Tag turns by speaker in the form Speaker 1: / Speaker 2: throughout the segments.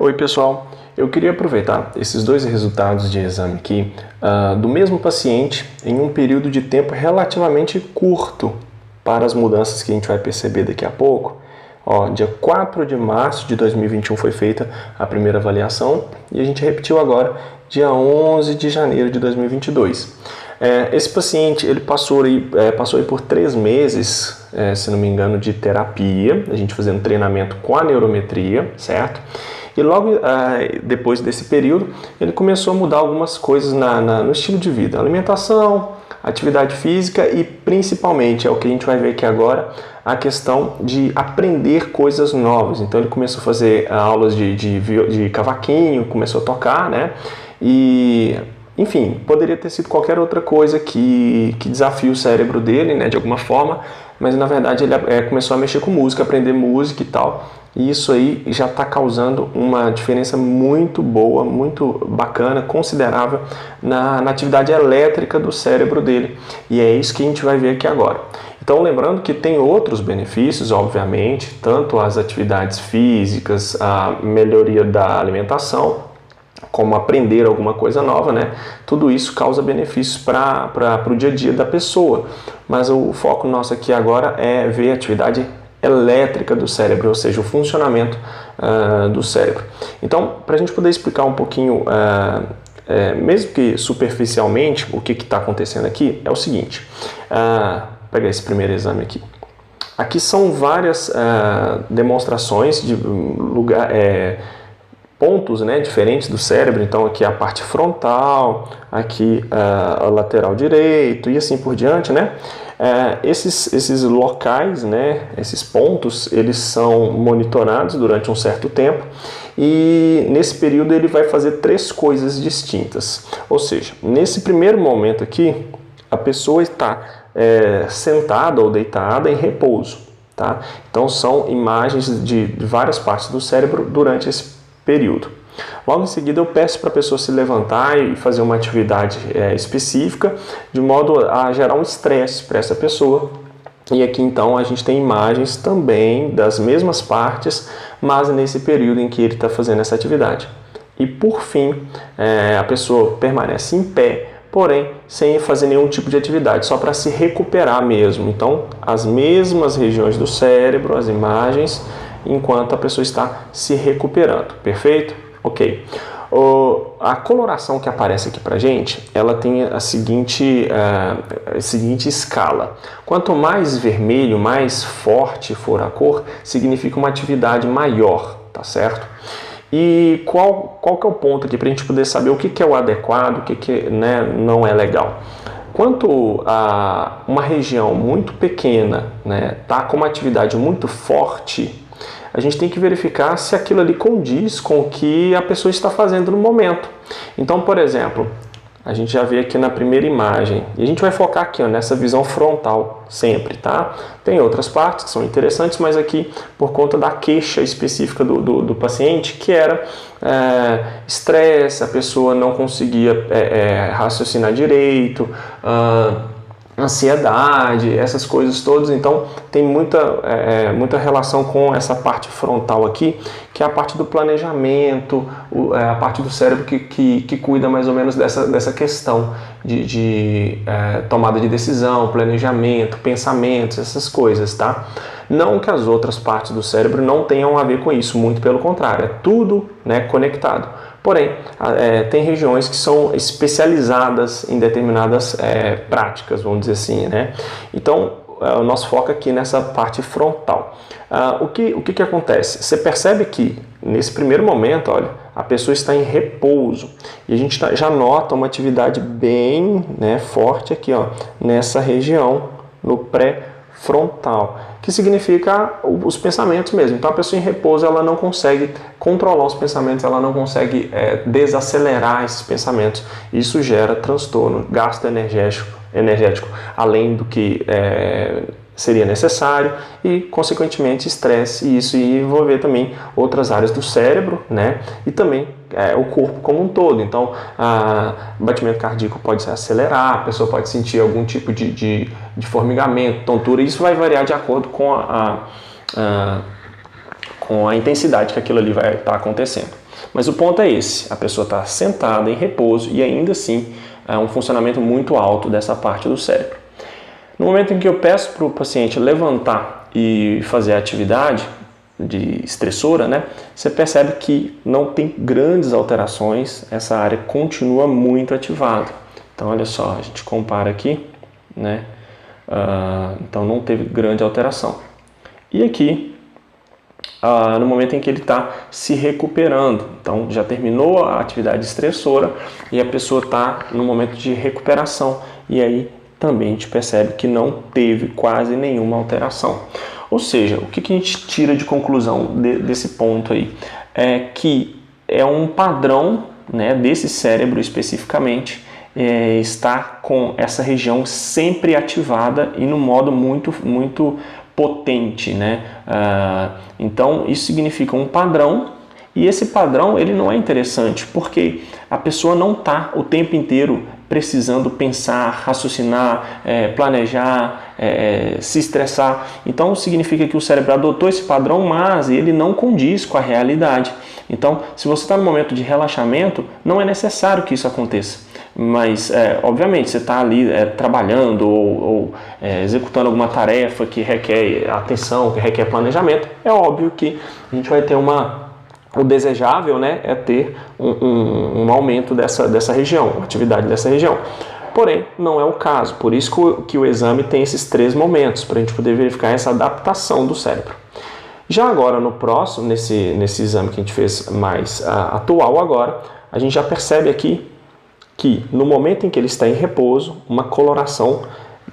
Speaker 1: Oi pessoal, eu queria aproveitar esses dois resultados de exame aqui do mesmo paciente em um período de tempo relativamente curto para as mudanças que a gente vai perceber daqui a pouco. Ó, dia 4 de março de 2021 foi feita a primeira avaliação e a gente repetiu agora dia 11 de janeiro de 2022. Esse paciente ele passou aí por 3 meses, se não me engano, de terapia, a gente fazendo treinamento com a neurometria, certo? E logo depois desse período, ele começou a mudar algumas coisas no estilo de vida. Alimentação, atividade física e principalmente, é o que a gente vai ver aqui agora, a questão de aprender coisas novas. Então ele começou a fazer aulas de cavaquinho, começou a tocar, né? E, enfim, poderia ter sido qualquer outra coisa que desafie o cérebro dele, né, de alguma forma, mas na verdade ele começou a mexer com música, aprender música e tal. E isso aí já está causando uma diferença muito boa, muito bacana, considerável na atividade elétrica do cérebro dele. E é isso que a gente vai ver aqui agora. Então, lembrando que tem outros benefícios, obviamente, tanto as atividades físicas, a melhoria da alimentação, como aprender alguma coisa nova, né? Tudo isso causa benefícios para o dia a dia da pessoa. Mas o foco nosso aqui agora é ver a atividade elétrica do cérebro, ou seja, o funcionamento do cérebro. Então, para a gente poder explicar um pouquinho, mesmo que superficialmente, o que está acontecendo aqui, é o seguinte. Vou pegar esse primeiro exame aqui. Aqui são várias demonstrações de pontos, né, diferentes do cérebro. Então aqui a parte frontal, aqui a lateral direito e assim por diante, né? Esses locais, né, esses pontos, eles são monitorados durante um certo tempo e nesse período ele vai fazer 3 coisas distintas. Ou seja, nesse primeiro momento aqui, a pessoa está sentada ou deitada em repouso, tá? Então são imagens de várias partes do cérebro durante esse período. Logo em seguida eu peço para a pessoa se levantar e fazer uma atividade específica, de modo a gerar um estresse para essa pessoa. E aqui então a gente tem imagens também das mesmas partes, mas nesse período em que ele está fazendo essa atividade. E por fim, a pessoa permanece em pé, porém sem fazer nenhum tipo de atividade, só para se recuperar mesmo. Então as mesmas regiões do cérebro, as imagens, enquanto a pessoa está se recuperando. Perfeito? Ok. A coloração que aparece aqui pra gente, ela tem a seguinte escala. Quanto mais vermelho, mais forte for a cor, significa uma atividade maior, tá certo? E qual que é o ponto aqui para a gente poder saber o que é o adequado, o que né, não é legal? Quanto a uma região muito pequena, né, tá com uma atividade muito forte, a gente tem que verificar se aquilo ali condiz com o que a pessoa está fazendo no momento. Então, por exemplo, a gente já vê aqui na primeira imagem, e a gente vai focar aqui ó, nessa visão frontal sempre, tá? Tem outras partes que são interessantes, mas aqui por conta da queixa específica do paciente, que era estresse, a pessoa não conseguia raciocinar direito, ansiedade, essas coisas todas. Então tem muita relação com essa parte frontal aqui, que é a parte do planejamento, a parte do cérebro que cuida mais ou menos dessa questão de tomada de decisão, planejamento, pensamentos, essas coisas, tá? Não que as outras partes do cérebro não tenham a ver com isso, muito pelo contrário, é tudo, né, conectado. Porém, tem regiões que são especializadas em determinadas práticas, vamos dizer assim, né? Então, o nosso foco aqui nessa parte frontal. O que acontece? Você percebe que, nesse primeiro momento, olha, a pessoa está em repouso. E a gente já nota uma atividade bem, né, forte aqui, ó, nessa região, no pré-frontal, que significa os pensamentos mesmo. Então a pessoa em repouso, ela não consegue controlar os pensamentos, ela não consegue desacelerar esses pensamentos. Isso gera transtorno, gasto energético além do que seria necessário e, consequentemente, estresse, e isso ia envolver também outras áreas do cérebro, né? E também o corpo como um todo. Então, o batimento cardíaco pode se acelerar, a pessoa pode sentir algum tipo de formigamento, tontura, e isso vai variar de acordo com com a intensidade que aquilo ali vai estar acontecendo. Mas o ponto é esse, a pessoa está sentada em repouso e ainda assim é um funcionamento muito alto dessa parte do cérebro. No momento em que eu peço para o paciente levantar e fazer a atividade de estressora, né, você percebe que não tem grandes alterações, essa área continua muito ativada. Então olha só, a gente compara aqui, né, então não teve grande alteração. E aqui, no momento em que ele está se recuperando, então já terminou a atividade estressora e a pessoa está no momento de recuperação, e aí também a gente percebe que não teve quase nenhuma alteração. Ou seja, o que a gente tira de conclusão desse ponto aí? É que é um padrão, né, desse cérebro especificamente, estar com essa região sempre ativada e no modo muito potente, né? Então isso significa um padrão, e esse padrão ele não é interessante porque a pessoa não está o tempo inteiro precisando pensar, raciocinar, planejar, se estressar. Então significa que o cérebro adotou esse padrão, mas ele não condiz com a realidade. Então, se você está no momento de relaxamento, não é necessário que isso aconteça. Mas, obviamente, você está ali trabalhando ou executando alguma tarefa que requer atenção, que requer planejamento, é óbvio que a gente vai ter o desejável, né, é ter um aumento dessa região, uma atividade dessa região. Porém, não é o caso. Por isso que o exame tem esses 3 momentos, para a gente poder verificar essa adaptação do cérebro. Já agora, no próximo, nesse exame que a gente fez mais atual agora, a gente já percebe aqui que no momento em que ele está em repouso, uma coloração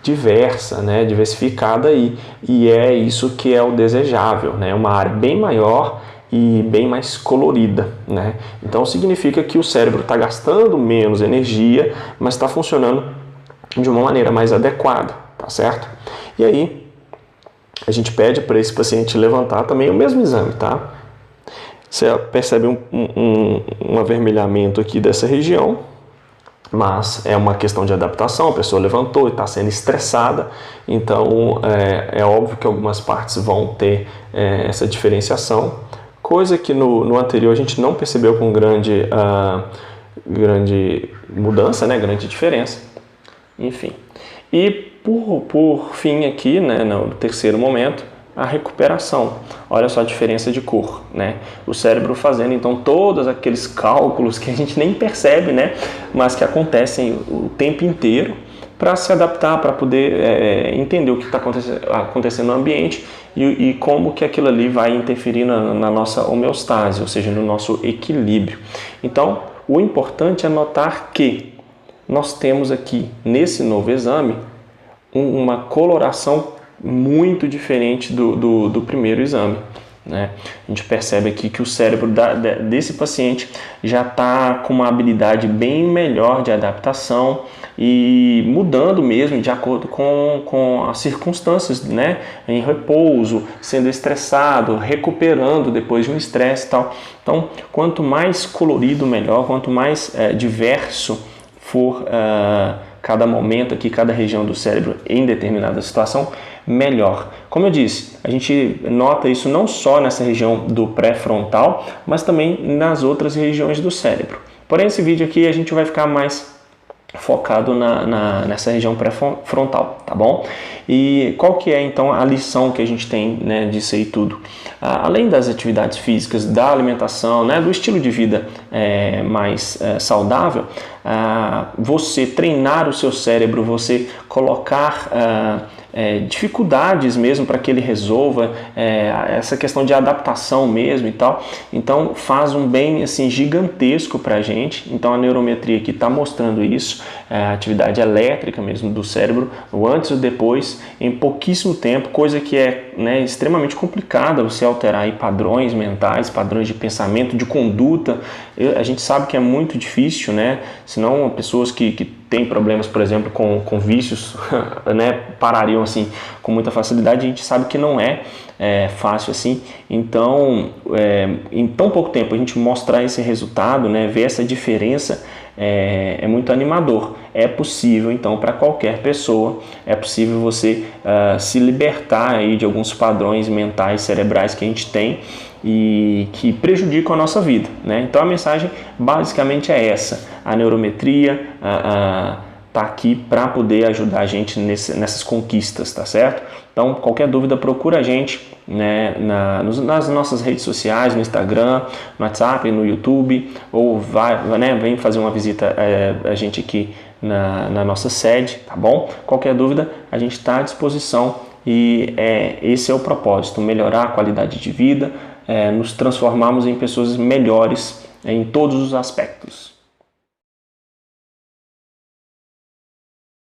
Speaker 1: diversa, né, diversificada aí, e é isso que é o desejável, né, uma área bem maior e bem mais colorida, né? Então significa que o cérebro está gastando menos energia, mas está funcionando de uma maneira mais adequada, tá certo? E aí a gente pede para esse paciente levantar também o mesmo exame, tá? Você percebe um avermelhamento aqui dessa região, mas é uma questão de adaptação, a pessoa levantou e está sendo estressada, então é óbvio que algumas partes vão ter essa diferenciação, coisa que no anterior a gente não percebeu com grande mudança, né, grande diferença, enfim. E por fim aqui, né, no terceiro momento, a recuperação. Olha só a diferença de cor, né? O cérebro fazendo então todos aqueles cálculos que a gente nem percebe, né? Mas que acontecem o tempo inteiro para se adaptar, para poder entender o que está acontecendo no ambiente e como que aquilo ali vai interferir na nossa homeostase, ou seja, no nosso equilíbrio. Então, o importante é notar que nós temos aqui, nesse novo exame, uma coloração muito diferente do primeiro exame, né? A gente percebe aqui que o cérebro desse paciente já está com uma habilidade bem melhor de adaptação e mudando mesmo de acordo com as circunstâncias, né? Em repouso, sendo estressado, recuperando depois de um estresse e tal. Então, quanto mais colorido, melhor, quanto mais diverso for cada momento aqui, cada região do cérebro em determinada situação, melhor. Como eu disse, a gente nota isso não só nessa região do pré-frontal, mas também nas outras regiões do cérebro. Porém, esse vídeo aqui a gente vai ficar mais focado nessa região pré-frontal, tá bom? E qual que é então a lição que a gente tem, né, disso aí tudo? Além das atividades físicas, da alimentação, né, do estilo de vida mais saudável, você treinar o seu cérebro, você colocar dificuldades mesmo para que ele resolva, essa questão de adaptação mesmo e tal, então faz um bem assim gigantesco para a gente. Então a neurometria aqui está mostrando isso, a atividade elétrica mesmo do cérebro, o antes e o depois, em pouquíssimo tempo, coisa que é, né, extremamente complicada você alterar aí padrões mentais, padrões de pensamento, de conduta. A gente sabe que é muito difícil, né? Senão pessoas que têm problemas, por exemplo, com vícios, né, parariam assim com muita facilidade. A gente sabe que não é fácil assim. Então, em tão pouco tempo a gente mostrar esse resultado, né, ver essa diferença, é muito animador. É possível, então, para qualquer pessoa, é possível você se libertar aí de alguns padrões mentais, cerebrais que a gente tem
Speaker 2: e que prejudicam a nossa vida, né? Então a mensagem basicamente é essa: a neurometria tá aqui para poder ajudar a gente nessas conquistas, tá certo? Então qualquer dúvida procura a gente, né, nas nossas redes sociais, no Instagram, no WhatsApp, no YouTube, ou vem fazer uma visita a gente aqui na nossa sede, tá bom? Qualquer dúvida a gente está à disposição e esse é o propósito: melhorar a qualidade de vida, nos transformarmos em pessoas melhores em todos os aspectos.